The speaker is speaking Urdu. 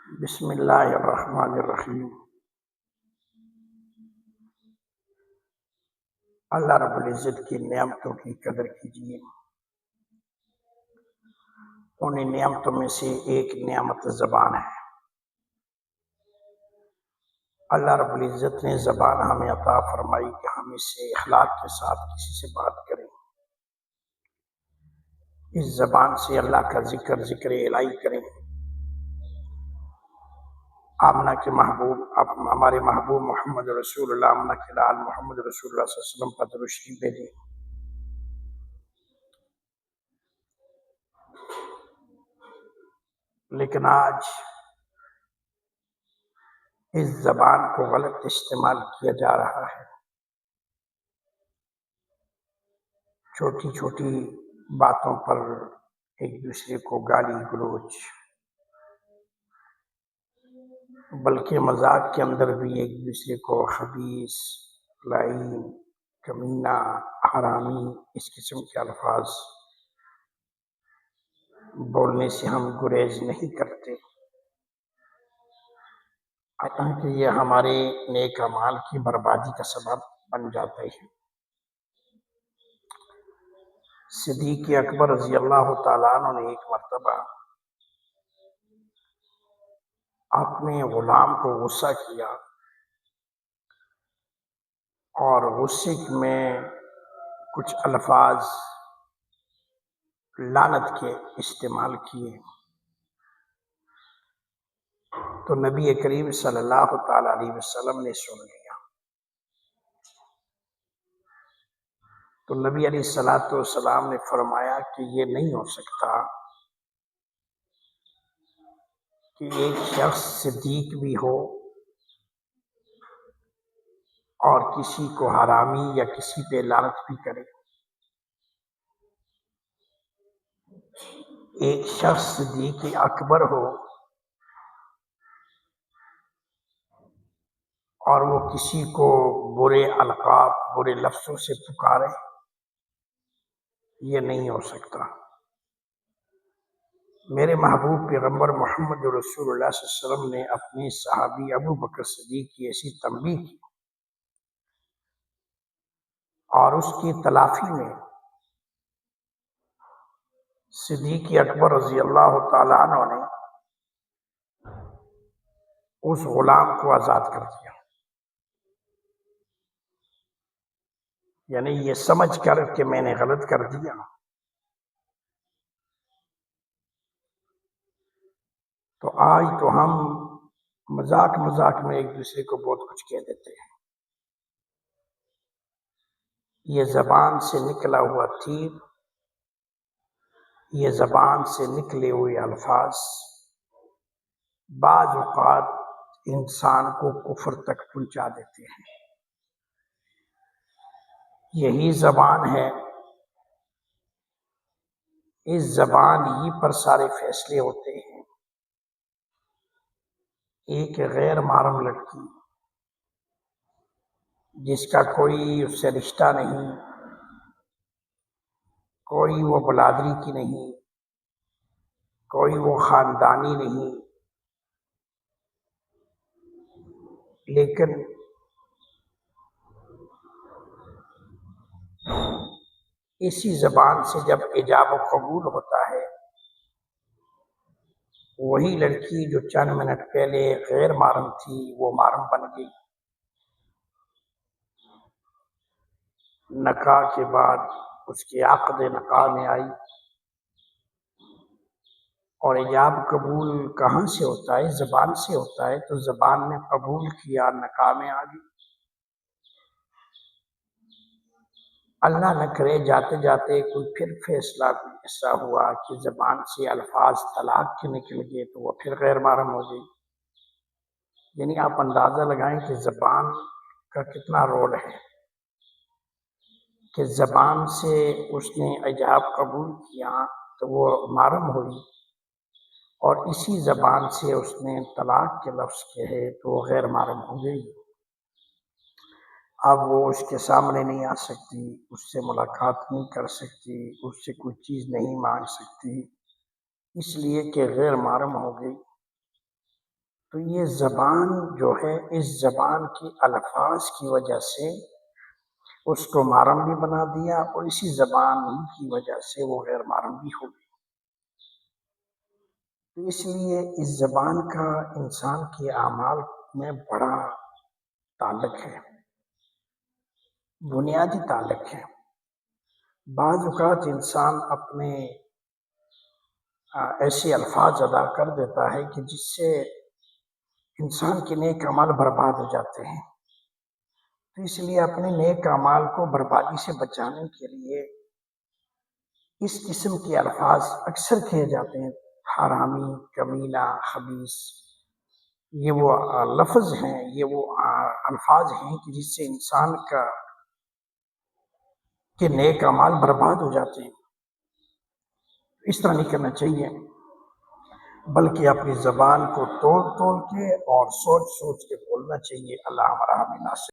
بسم اللہ الرحمن الرحیم۔ اللہ رب العزت کی نعمتوں کی قدر کیجیے۔ انہیں نعمتوں میں سے ایک نعمت زبان ہے۔ اللہ رب العزت نے زبان ہمیں عطا فرمائی کہ ہم اس سے اخلاق کے ساتھ کسی سے بات کریں۔ اس زبان سے اللہ کا ذکر الہی کریں۔ آمنہ کے محبوب ہمارے محبوب محمد رسول اللہ، آمنہ کے لال محمد رسول اللہ صلی اللہ علیہ وسلم پر درود شریف بھیجیں۔ لیکن آج اس زبان کو غلط استعمال کیا جا رہا ہے۔ چھوٹی چھوٹی باتوں پر ایک دوسرے کو گالی گلوچ، بلکہ مذاق کے اندر بھی ایک دوسرے کو خبیث، لعین، کمینہ، حرامی، اس قسم کے الفاظ بولنے سے ہم گریز نہیں کرتے، حتیٰ کہ یہ ہمارے نیک اعمال کی بربادی کا سبب بن جاتے ہیں۔ صدیق اکبر رضی اللہ تعالیٰ عنہ نے ایک مرتبہ اپنے غلام کو غصہ کیا اور غصے میں کچھ الفاظ لعنت کے استعمال کیے، تو نبی کریم صلی اللہ تعالیٰ علیہ وسلم نے سن لیا۔ تو نبی علیہ الصلوۃ والسلام نے فرمایا کہ یہ نہیں ہو سکتا کہ ایک شخص صدیق بھی ہو اور کسی کو حرامی یا کسی پہ لعنت بھی کرے۔ ایک شخص صدیق اکبر ہو اور وہ کسی کو برے القاب، برے لفظوں سے پکارے، یہ نہیں ہو سکتا۔ میرے محبوب پیغمبر محمد رسول اللہ صلی اللہ علیہ وسلم نے اپنے صحابی ابو بکر صدیق کی ایسی تنبیہ کی اور اس کی تلافی میں صدیق اکبر رضی اللہ تعالیٰ عنہ نے اس غلام کو آزاد کر دیا، یعنی یہ سمجھ کر کہ میں نے غلط کر دیا۔ تو آج تو ہم مذاق میں ایک دوسرے کو بہت کچھ کہہ دیتے ہیں۔ یہ زبان سے نکلا ہوا تیر، یہ زبان سے نکلے ہوئے الفاظ بعض اوقات انسان کو کفر تک پہنچا دیتے ہیں۔ یہی زبان ہے، اس زبان ہی پر سارے فیصلے ہوتے ہیں۔ ایک غیر محرم لڑکی جس کا کوئی اس سے رشتہ نہیں، کوئی وہ بلادری کی نہیں، کوئی وہ خاندانی نہیں، لیکن اسی زبان سے جب ایجاب و قبول ہوتا ہے، وہی لڑکی جو چند منٹ پہلے غیر محرم تھی وہ محرم بن گئی۔ نکاح کے بعد اس کے عقد نکاح میں آئی، اور ایجاب قبول کہاں سے ہوتا ہے؟ زبان سے ہوتا ہے، تو زبان نے قبول کیا، نکاح میں آ گئی۔ اللہ نہ کرے جاتے جاتے کوئی پھر فیصلہ ایسا ہوا کہ زبان سے الفاظ طلاق کے نکل گئے تو وہ پھر غیر محرم ہو گئی۔ یعنی آپ اندازہ لگائیں کہ زبان کا کتنا رول ہے کہ زبان سے اس نے ایجاب قبول کیا تو وہ محرم ہوئی، اور اسی زبان سے اس نے طلاق کے لفظ کہے تو وہ غیر محرم ہو گئی۔ اب وہ اس کے سامنے نہیں آ سکتی، اس سے ملاقات نہیں کر سکتی، اس سے کوئی چیز نہیں مانگ سکتی، اس لیے کہ غیر محرم ہو گئی۔ تو یہ زبان جو ہے، اس زبان کی الفاظ کی وجہ سے اس کو محرم بھی بنا دیا، اور اسی زبان کی وجہ سے وہ غیر محرم بھی ہو گئی۔ تو اس لیے اس زبان کا انسان کے اعمال میں بڑا تعلق ہے، بنیادی تعلق ہے۔ بعض اوقات انسان اپنے ایسے الفاظ ادا کر دیتا ہے کہ جس سے انسان کے نیک اعمال برباد ہو جاتے ہیں۔ تو اس لیے اپنے نیک اعمال کو بربادی سے بچانے کے لیے اس قسم کے الفاظ اکثر کہے جاتے ہیں، حرامی، کمینہ، خبیث۔ یہ وہ لفظ ہیں، یہ وہ الفاظ ہیں کہ جس سے انسان کے نیک اعمال برباد ہو جاتے ہیں۔ اس طرح نہیں کرنا چاہیے، بلکہ اپنی زبان کو توڑ کے اور سوچ کے بولنا چاہیے۔ اللہ ہمارا حامی ناصر۔